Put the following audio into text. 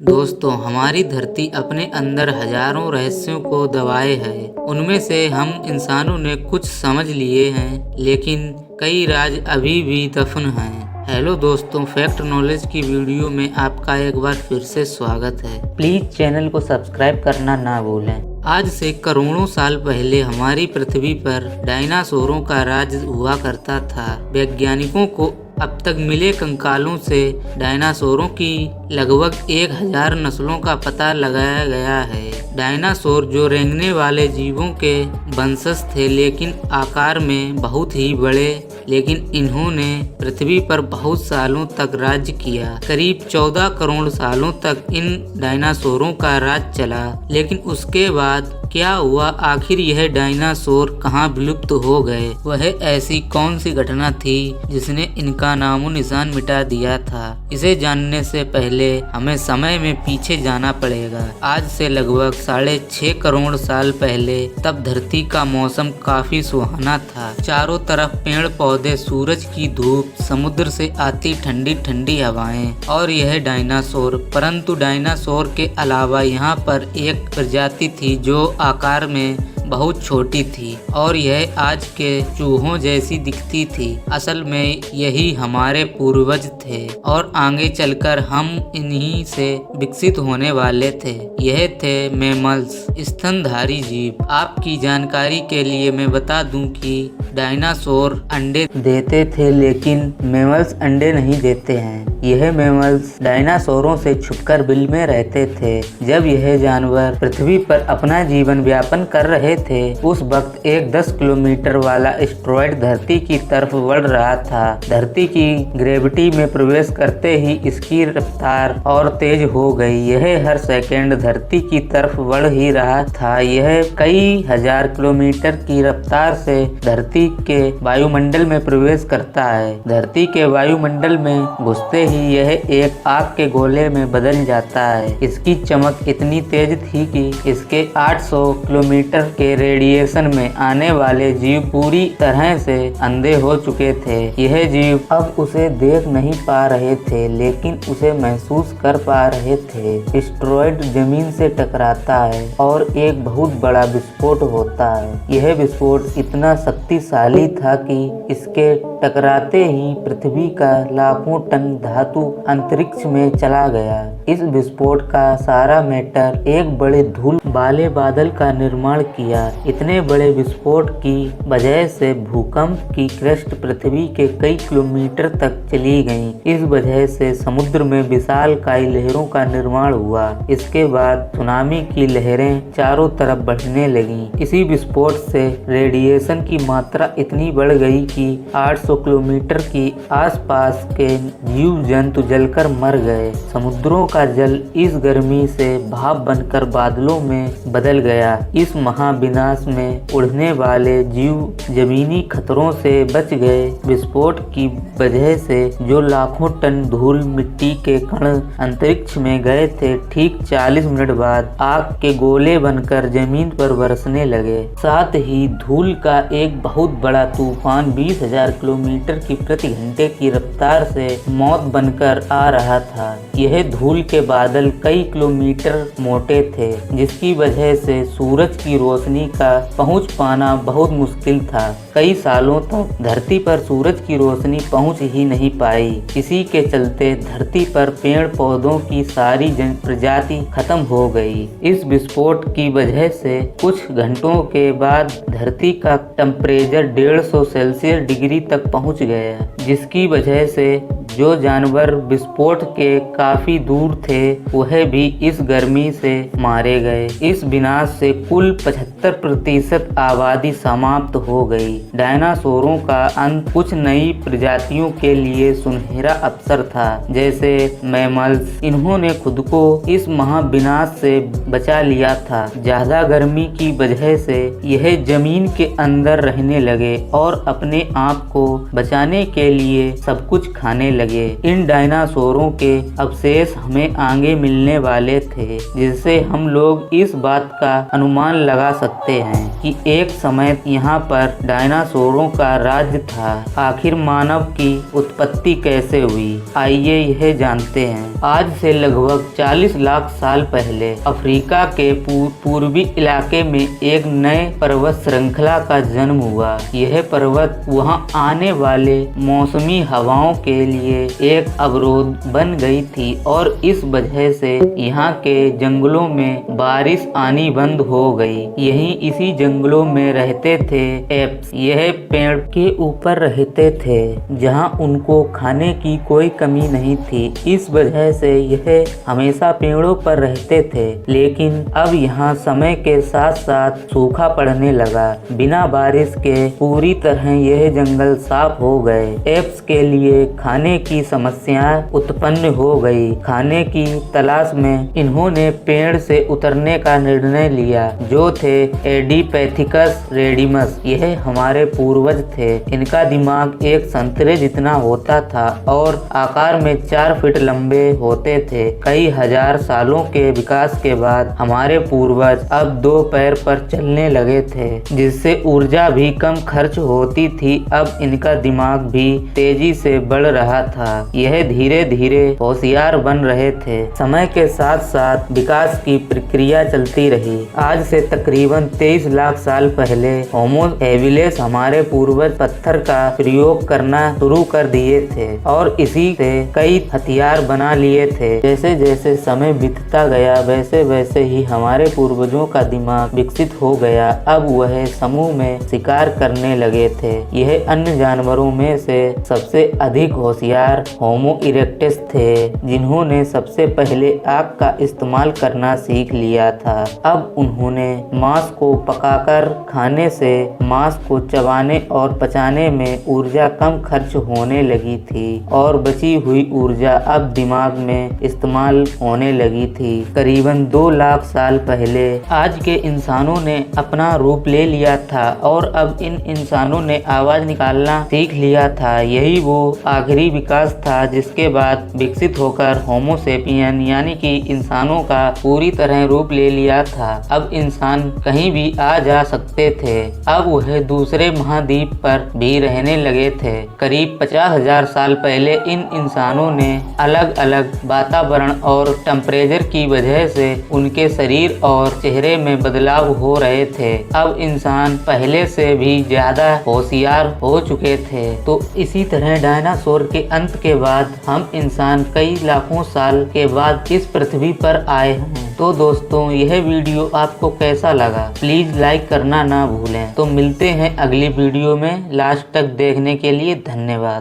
दोस्तों, हमारी धरती अपने अंदर हजारों रहस्यों को दबाए है। उनमें से हम इंसानों ने कुछ समझ लिए हैं, लेकिन कई राज अभी भी दफन हैं। हेलो दोस्तों, फैक्ट नॉलेज की वीडियो में आपका एक बार फिर से स्वागत है। प्लीज चैनल को सब्सक्राइब करना ना भूलें। आज से करोड़ों साल पहले हमारी पृथ्वी पर डायनासोरों का राज हुआ करता था। वैज्ञानिकों को अब तक मिले कंकालों से डायनासोरों की लगभग 1000 नस्लों का पता लगाया गया है। डायनासोर जो रेंगने वाले जीवों के वंशज थे, लेकिन आकार में बहुत ही बड़े, लेकिन इन्होंने पृथ्वी पर बहुत सालों तक राज्य किया। करीब 14 करोड़ सालों तक इन डायनासोरों का राज चला, लेकिन उसके बाद क्या हुआ? आखिर यह डायनासोर कहाँ विलुप्त हो गए? वह ऐसी कौन सी घटना थी जिसने इनका नामो निशान मिटा दिया था? इसे जानने से पहले हमें समय में पीछे जाना पड़ेगा। आज से लगभग 6.5 करोड़ साल पहले तब धरती का मौसम काफी सुहाना था। चारों तरफ पेड़ पौधे, सूरज की धूप, समुद्र से आती ठंडी ठंडी हवाएं और यह डायनासोर। परंतु डायनासोर के अलावा यहाँ पर एक प्रजाति थी जो आकार में बहुत छोटी थी और यह आज के चूहों जैसी दिखती थी। असल में यही हमारे पूर्वज थे और आगे चलकर हम इन्हीं से विकसित होने वाले थे। यह थे मैमल्स, स्तनधारी जीव। आपकी जानकारी के लिए मैं बता दूं कि डायनासोर अंडे देते थे, लेकिन मैमल्स अंडे नहीं देते हैं। यह मैमल्स डायनासोरों से छुपकर बिल में रहते थे। जब यह जानवर पृथ्वी पर अपना जीवन यापन कर रहे थे, उस वक्त एक 10 किलोमीटर वाला एस्टेरॉयड धरती की तरफ बढ़ रहा था। धरती की ग्रेविटी में प्रवेश करते ही इसकी रफ्तार और तेज हो गई। यह हर सेकंड धरती की तरफ बढ़ ही रहा था। यह कई हजार किलोमीटर की रफ्तार से धरती के वायुमंडल में प्रवेश करता है। धरती के वायुमंडल में घुसते ही यह एक आग के गोले में बदल जाता है। इसकी चमक इतनी तेज थी कि इसके 800 किलोमीटर के रेडिएशन में आने वाले जीव पूरी तरह से अंधे हो चुके थे। यह जीव अब उसे देख नहीं पा रहे थे, लेकिन उसे महसूस कर पा रहे थे। एस्टेरॉयड जमीन से टकराता है और एक बहुत बड़ा विस्फोट होता है। यह विस्फोट इतना शक्तिशाली था कि इसके टकराते ही पृथ्वी का लाखों टन धातु अंतरिक्ष में चला गया। इस विस्फोट का सारा मैटर एक बड़े धूल वाले बादल का निर्माण किया। इतने बड़े विस्फोट की वजह से भूकंप की क्रस्ट पृथ्वी के कई किलोमीटर तक चली गई। इस वजह से समुद्र में विशालकाय लहरों का निर्माण हुआ। इसके बाद सुनामी की लहरें चारों तरफ बढ़ने लगी। इसी विस्फोट से रेडिएशन की मात्रा इतनी बढ़ गई कि 800 किलोमीटर की आसपास के जीव जंतु जलकर मर गए। समुद्रों का जल इस गर्मी से भाप बनकर बादलों में बदल गया। इस महाविनाश में उड़ने वाले जीव जमीनी खतरों से बच गए। विस्फोट की वजह से जो लाखों टन धूल मिट्टी के कण अंतरिक्ष में गए थे, ठीक 40 मिनट बाद आग के गोले बनकर जमीन पर बरसने लगे। साथ ही धूल का एक बहुत बड़ा तूफान 20,000 किलोमीटर की प्रति घंटे की रफ्तार से मौत बनकर आ रहा था। यह धूल के बादल कई किलोमीटर मोटे थे, जिसकी वजह से सूरज की रोशनी का पहुंच पाना बहुत मुश्किल था। कई सालों तक धरती पर सूरज की रोशनी पहुंच ही नहीं पाई। इसी के चलते धरती पर पेड़ पौधों की सारी प्रजाति खत्म हो गई। इस विस्फोट की वजह से कुछ घंटों के बाद धरती का टेम्परेचर 150 सेल्सियस डिग्री तक पहुंच गया, जिसकी वजह से जो जानवर विस्फोट के काफी दूर थे, वह भी इस गर्मी से मारे गए। इस विनाश से कुल 75% आबादी समाप्त हो गई। डायनासोरों का अंत कुछ नई प्रजातियों के लिए सुनहरा अवसर था, जैसे मैमल्स। इन्होंने खुद को इस महाविनाश से बचा लिया था। ज्यादा गर्मी की वजह से यह जमीन के अंदर रहने लगे और अपने आप को बचाने के लिए सब कुछ खाने लगे। इन डायनासोरों के अवशेष हमें आगे मिलने वाले थे, जिससे हम लोग इस बात का अनुमान लगा सकते हैं कि एक समय यहाँ पर डायनासोर डायनासोरों का राज्य था। आखिर मानव की उत्पत्ति कैसे हुई, आइए यह जानते हैं। आज से लगभग 40 लाख साल पहले अफ्रीका के पूर्वी इलाके में एक नए पर्वत श्रृंखला का जन्म हुआ। यह पर्वत वहां आने वाले मौसमी हवाओं के लिए एक अवरोध बन गई थी और इस वजह से यहाँ के जंगलों में बारिश आनी बंद हो गई। यहीं इसी जंगलों में रहते थे एप्स। यह पेड़ के ऊपर रहते थे जहाँ उनको खाने की कोई कमी नहीं थी। इस वजह से यह हमेशा पेड़ों पर रहते थे। लेकिन अब यहाँ समय के साथ साथ सूखा पड़ने लगा। बिना बारिश के पूरी तरह यह जंगल साफ हो गए। एप्स के लिए खाने की समस्या उत्पन्न हो गई। खाने की तलाश में इन्होंने पेड़ से उतरने का निर्णय लिया, जो थे एडिपेथिकस रेडिमस। यह हमारे पूर्वज थे। इनका दिमाग एक संतरे जितना होता था और आकार में 4 फीट लंबे होते थे। कई हजार सालों के विकास के बाद हमारे पूर्वज अब 2 पैर पर चलने लगे थे, जिससे ऊर्जा भी कम खर्च होती थी। अब इनका दिमाग भी तेजी से बढ़ रहा था। यह धीरे धीरे होशियार बन रहे थे। समय के साथ साथ विकास की प्रक्रिया चलती रही। आज से तकरीबन 23 लाख साल पहले होमो हेबिलिस हमारे पूर्वज पत्थर का प्रयोग करना शुरू कर दिए थे और इसी से कई हथियार बना लिए थे। जैसे जैसे समय बीतता गया वैसे वैसे ही हमारे पूर्वजों का दिमाग विकसित हो गया। अब वह समूह में शिकार करने लगे थे। यह अन्य जानवरों में से सबसे अधिक होशियार होमो इरेक्टस थे, जिन्होंने सबसे पहले आग का इस्तेमाल करना सीख लिया था। अब उन्होंने मांस को पकाकर खाने से मांस को चबाने और पचाने में ऊर्जा कम खर्च होने लगी थी और बची हुई ऊर्जा अब दिमाग में इस्तेमाल होने लगी थी। करीबन 2 लाख साल पहले आज के इंसानों ने अपना रूप ले लिया था और अब इन इंसानों ने आवाज निकालना सीख लिया था। यही वो आखिरी विकास था जिसके बाद विकसित होकर होमो सेपियन यानी कि इंसानों का पूरी तरह रूप ले लिया था। अब इंसान कहीं भी आ जा सकते थे। अब वह दूसरे महाद्वीप पर भी रहने लगे थे। करीब 50,000 साल पहले इन इंसानों ने अलग अलग वातावरण और टेम्परेचर की वजह से उनके शरीर और चेहरे में बदलाव हो रहे थे। अब इंसान पहले से भी ज्यादा होशियार हो चुके थे। तो इसी तरह डायनासोर के अंत के बाद हम इंसान कई लाखों साल के बाद इस पृथ्वी पर आए हैं। तो दोस्तों, यह वीडियो आपको कैसा लगा प्लीज लाइक करना ना भूलें। तो मिलते हैं अगली वीडियो में। लास्ट तक देखने के लिए धन्यवाद।